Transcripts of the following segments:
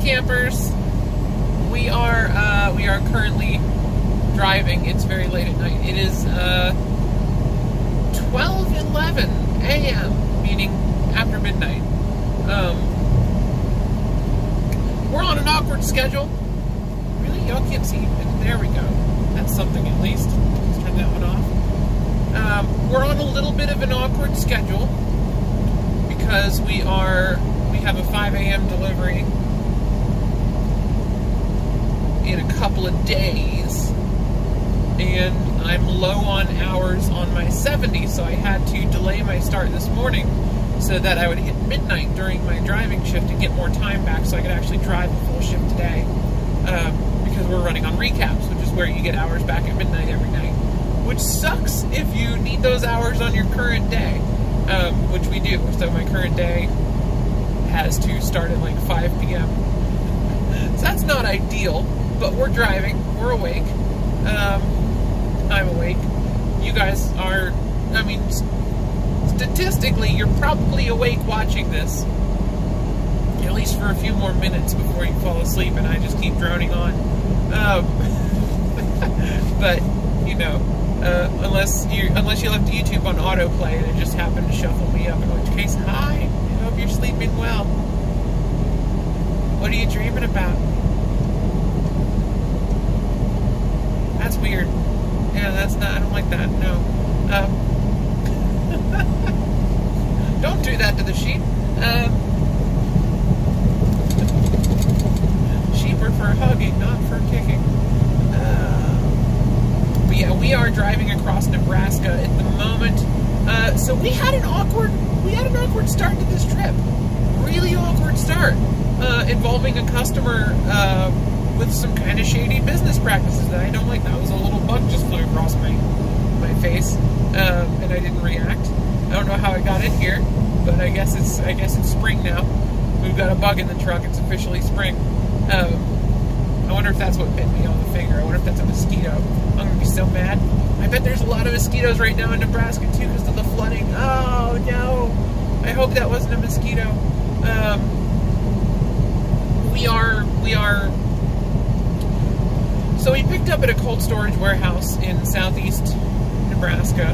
campers. We are currently driving. It's very late at night. It is 12:11 a.m., meaning after midnight. We're on an awkward schedule. Really? Y'all can't see. There we go. That's something at least. Let's turn that one off. We're on a little bit of an awkward schedule because we have a 5 a.m. delivery in a couple of days, and I'm low on hours on my 70, so I had to delay my start this morning so that I would hit midnight during my driving shift and get more time back so I could actually drive a full shift today, because we're running on recaps, which is where you get hours back at midnight every night, which sucks if you need those hours on your current day, which we do. So my current day has to start at like 5 p.m. So that's not ideal, but we're driving, we're awake. I'm awake. You guys are, I mean, statistically, you're probably awake watching this, at least for a few more minutes before you fall asleep and I just keep droning on. But, you know, unless you left YouTube on autoplay and it just happened to shuffle me up, in which case, hi, I hope you're sleeping well. What are you dreaming about? That's weird. Yeah, that's not, I don't like that, no. Don't do that to the sheep. Sheep are for hugging, not for kicking. But yeah, we are driving across Nebraska at the moment. So we had an awkward start to this trip. Really awkward start, involving a customer with some kind of shady business practices that I don't like. That was a little bug just flew across my face, and I didn't react. I don't know how it got in here, but I guess it's spring now. We've got a bug in the truck. It's officially spring. I wonder if that's what bit me on the finger. I wonder if that's a mosquito. I'm gonna be so mad. I bet there's a lot of mosquitoes right now in Nebraska too because of the flooding. Oh no! I hope that wasn't a mosquito. So we picked up at a cold storage warehouse in southeast Nebraska.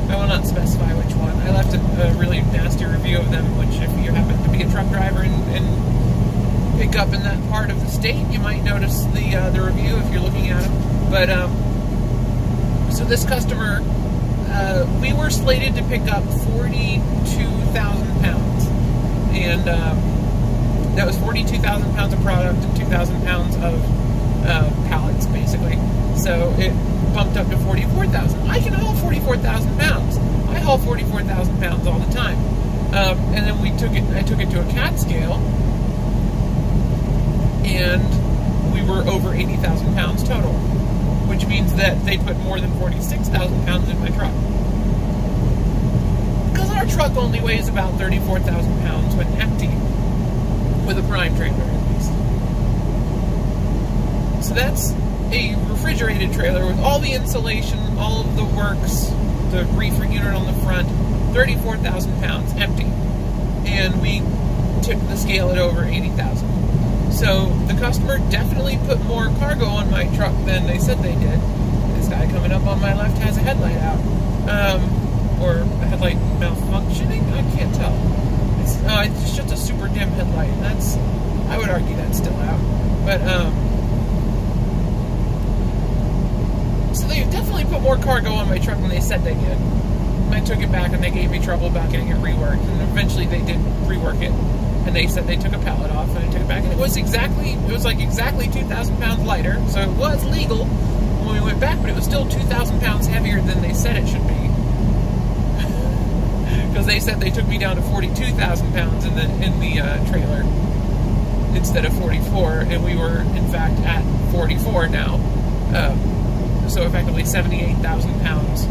I will not specify which one. I left a really nasty review of them, which if you happen to be a truck driver and pick up in that part of the state, you might notice the review if you're looking at them. But, so this customer, we were slated to pick up 42,000 pounds. And that was 42,000 pounds of product and 2,000 pounds of pallets, basically. So it bumped up to 44,000. I can haul 44,000 pounds. I haul 44,000 pounds all the time. And then I took it to a CAT scale, and we were over 80,000 pounds total, which means that they put more than 46,000 pounds in my truck. Because our truck only weighs about 34,000 pounds when empty, with a prime trailer at least. So that's a refrigerated trailer with all the insulation, all of the works, the reefer unit on the front, 34,000 pounds empty. And we took the scale at over 80,000. So the customer definitely put more cargo on my truck than they said they did. This guy coming up on my left has a headlight out. Or a headlight malfunctioning? I can't tell. It's just a super dim headlight. I would argue that's still out. But, so they definitely put more cargo on my truck than they said they did. I took it back and they gave me trouble about getting it reworked, and eventually they did rework it, and they said they took a pallet off, and I took it back, and it was like exactly 2,000 pounds lighter, so it was legal when we went back, but it was still 2,000 pounds heavier than they said it should be. Because they said they took me down to 42,000 pounds in the trailer instead of 44, and we were in fact at 44 now. So effectively 78,000 pounds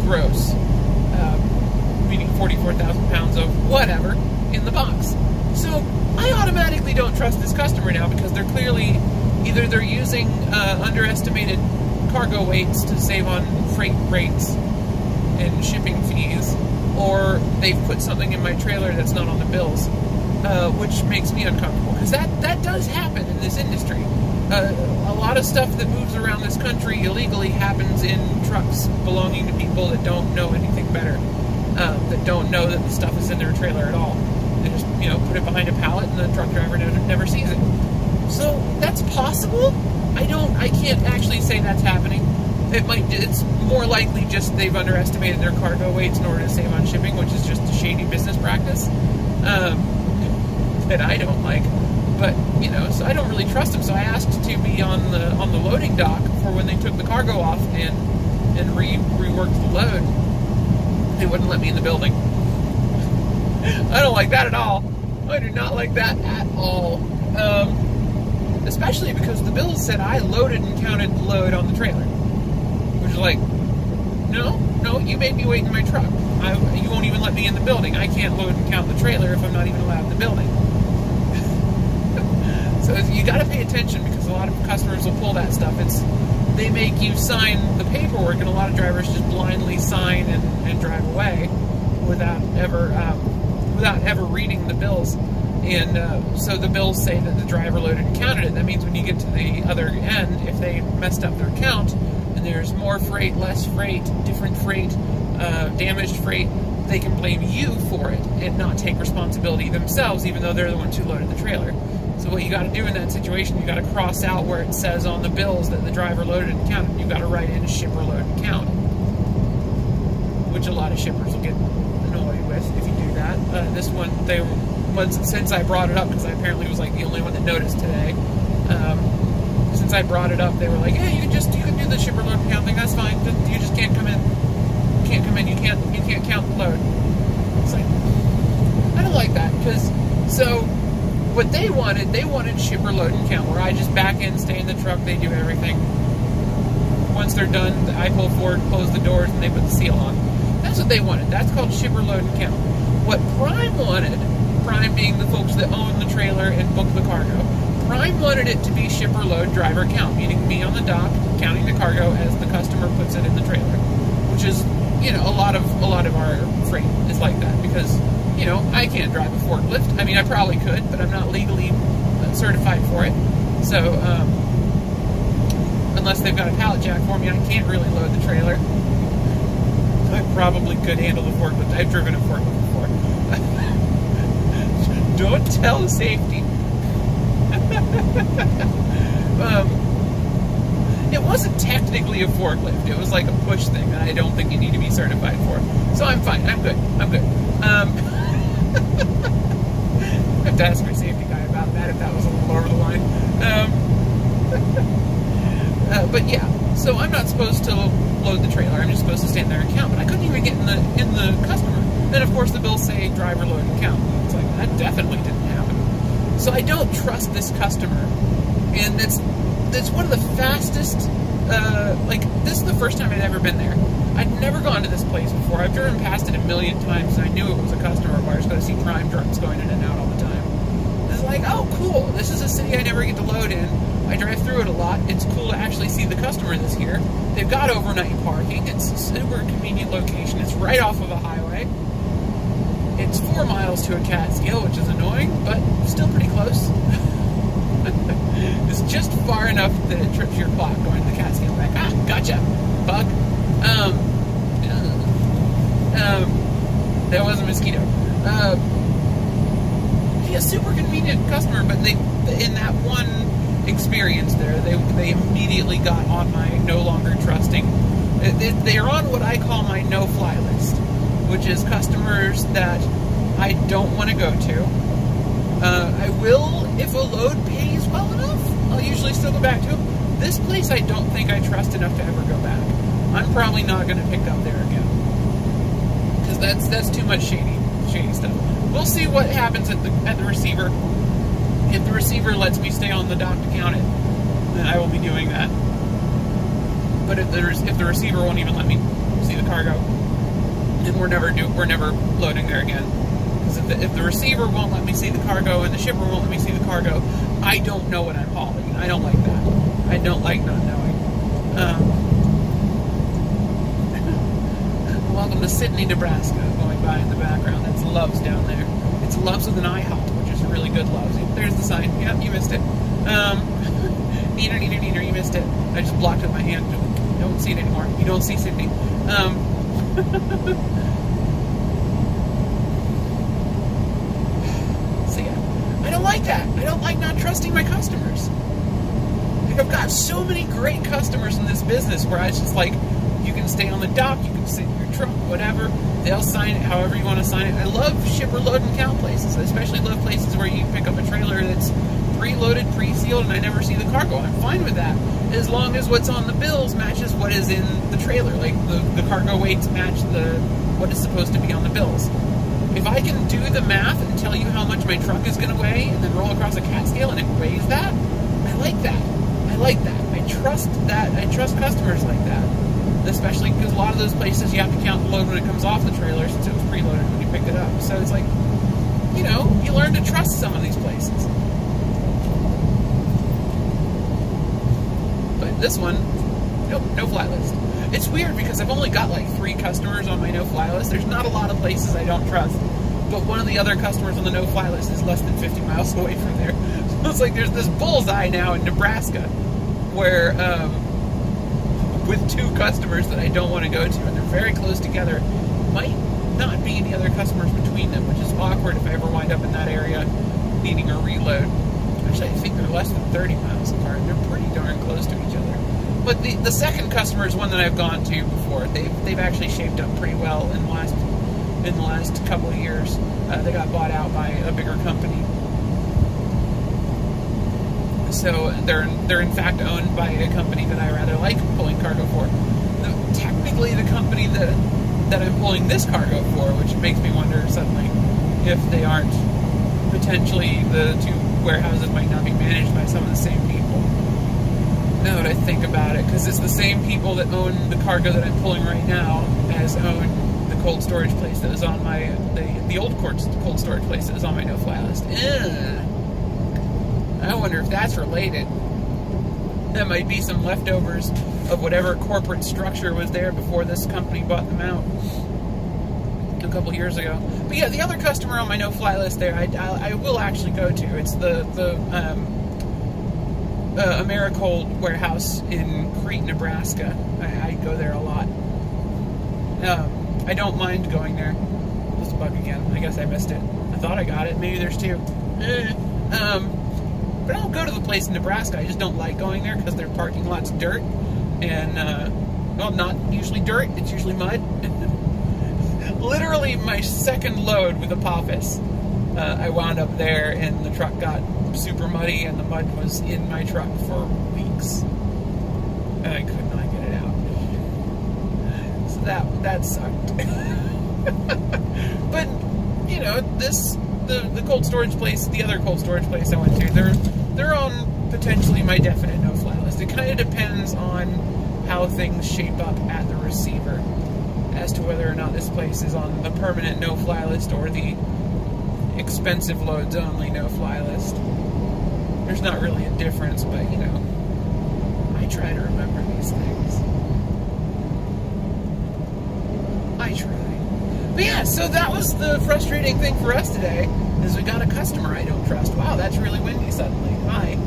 gross, meaning 44,000 pounds of whatever in the box. So I automatically don't trust this customer now because they're clearly either they're using underestimated cargo weights to save on freight rates and shipping fees, or they've put something in my trailer that's not on the bills. which makes me uncomfortable, because that does happen in this industry. A lot of stuff that moves around this country illegally happens in trucks belonging to people that don't know anything better, that don't know that the stuff is in their trailer at all. They just, put it behind a pallet and the truck driver never sees it. So that's possible. I can't actually say that's happening. It's more likely just they've underestimated their cargo weights in order to save on shipping, which is just a shady business practice that I don't like. But so I don't really trust them. So I asked to be on the loading dock for when they took the cargo off and reworked the load. They wouldn't let me in the building. I don't like that at all. I do not like that at all. Especially because the bill said I loaded and counted the load on the trailer. Which is like, no, you made me wait in my truck. You won't even let me in the building. I can't load and count the trailer if I'm not even allowed in the building. So you got to pay attention, because a lot of customers will pull that stuff. They make you sign the paperwork, and a lot of drivers just blindly sign and drive away without ever reading the bills. And so the bills say that the driver loaded and counted it. That means when you get to the other end, if they messed up their count, and there's more freight, less freight, different freight, damaged freight, they can blame you for it and not take responsibility themselves, even though they're the ones who loaded the trailer. So what you got to do in that situation, you got to cross out where it says on the bills that the driver loaded and counted. You got to write in shipper load and count, which a lot of shippers will get annoyed with if you do that. This one, since I brought it up, because I apparently was like the only one that noticed today. Since I brought it up, they were like, "Yeah, you can do the shipper load and count thing. That's fine. You just can't come in. You can't come in. You can't count the load." It's like, I don't like that, because what they wanted shipper load and count, where I just back in, stay in the truck, they do everything. Once they're done, I pull forward, close the doors, and they put the seal on. That's what they wanted. That's called shipper load and count. What Prime wanted, Prime being the folks that own the trailer and book the cargo, Prime wanted it to be shipper load driver count, meaning me on the dock counting the cargo as the customer puts it in the trailer, which is, a lot of our freight is like that, because I can't drive a forklift. I mean, I probably could, but I'm not legally certified for it. So, unless they've got a pallet jack for me, I can't really load the trailer. I probably could handle the forklift. I've driven a forklift before. Don't tell safety. It wasn't technically a forklift. It was like a push thing that I don't think you need to be certified for. So I'm fine. I'm good. I have to ask my safety guy about that if that was a little over the line. But yeah, so I'm not supposed to load the trailer. I'm just supposed to stand there and count. But I couldn't even get in the customer. Then of course the bills say driver load and count. It's like, that definitely didn't happen. So I don't trust this customer, and it's one of the fastest. This is the first time I'd ever been there. I'd never gone to this place before. I've driven past it a million times, and I knew it was a customer of ours, because I see Prime trucks going in and out all the time. It's like, oh, cool. This is a city I never get to load in. I drive through it a lot. It's cool to actually see the customer that's here. They've got overnight parking. It's a super convenient location. It's right off of a highway. It's 4 miles to a Catskill, which is annoying, but still pretty close. It's just far enough that it trips your clock going to the Catskill back. Ah, gotcha, bug. That was a mosquito. Yeah, super convenient customer, but in that one experience there, they immediately got on my no longer trusting. They are on what I call my no-fly list, which is customers that I don't want to go to. I will, if a load pays well enough, I'll usually still go back to them. This place I don't think I trust enough to ever go back. I'm probably not going to pick up there again, because that's too much shady stuff. We'll see what happens at the receiver. If the receiver lets me stay on the dock to count it, then I will be doing that. But if the receiver won't even let me see the cargo, then we're never loading there again. Because if the receiver won't let me see the cargo and the shipper won't let me see the cargo, I don't know what I'm hauling. I don't like that. I don't like not knowing. Welcome to Sydney, Nebraska, going by in the background. That's Love's down there. It's Love's with an IHOP, which is really good loves. There's the sign. Yep, you missed it. Neater, you missed it. I just blocked it with my hand. Don't see it anymore. You don't see Cindy. So yeah, I don't like that. I don't like not trusting my customers. Like, I've got so many great customers in this business where I was just like, you can stay on the dock, you can sit in your truck, whatever. They'll sign it however you want to sign it. I love shipper load and count places. I especially love places where you pick up a trailer that's preloaded, pre-sealed, and I never see the cargo. I'm fine with that, as long as what's on the bills matches what is in the trailer. Like, the cargo weights match what is supposed to be on the bills. If I can do the math and tell you how much my truck is going to weigh, and then roll across a cat scale and it weighs that, I like that. I like that. I trust that. I trust customers like that. Especially because a lot of those places you have to count the load when it comes off the trailer, since it was preloaded when you picked it up. So it's like, you know, you learn to trust some of these places. But this one, nope, no fly list. It's weird because I've only got like 3 customers on my no fly list. There's not a lot of places I don't trust. But one of the other customers on the no fly list is less than 50 miles away from there. So it's like there's this bullseye now in Nebraska where, with 2 customers that I don't want to go to, and they're very close together. Might not be any other customers between them, which is awkward if I ever wind up in that area needing a reload. Actually, I think they're less than 30 miles apart. They're pretty darn close to each other. But the second customer is one that I've gone to before. They've actually shaped up pretty well in the last couple of years. They got bought out by a bigger company. So they're in fact owned by a company that I rather like pulling cargo for. Technically, the company that I'm pulling this cargo for, which makes me wonder suddenly if they aren't potentially, the 2 warehouses might not be managed by some of the same people. Now that I think about it, because it's the same people that own the cargo that I'm pulling right now as own the cold storage place that was on my the old cold storage place that was on my no fly list. I wonder if that's related. That might be some leftovers of whatever corporate structure was there before this company bought them out a couple years ago. But yeah, the other customer on my no-fly list there, I will actually go to. It's the Americold warehouse in Crete, Nebraska. I go there a lot. I don't mind going there. Just a bug again. I guess I missed it. I thought I got it. Maybe there's 2. But I'll go to the place in Nebraska. I just don't like going there because their parking lot's dirt. And, well, not usually dirt. It's usually mud. Literally my second load with Apophis, I wound up there and the truck got super muddy and the mud was in my truck for weeks. And I could not get it out. So that sucked. But, you know, the cold storage place, the other cold storage place I went to, they're on potentially my definite no-fly list. It kind of depends on how things shape up at the receiver as to whether or not this place is on the permanent no-fly list or the expensive loads only no-fly list. There's not really a difference, but, you know, I try to remember these things. I try. But yeah, so that was the frustrating thing for us today, is we got a customer I don't trust. Wow, that's really windy suddenly. Hi.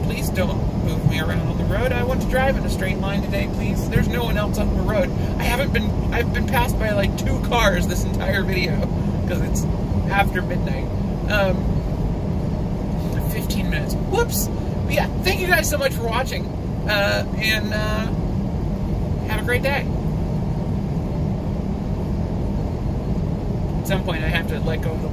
Please don't move me around on the road. I want to drive in a straight line today, please. There's no one else on the road. I've been passed by like 2 cars this entire video, because it's after midnight. 15 minutes. Whoops. But yeah, thank you guys so much for watching, and have a great day. At some point I have to let go of the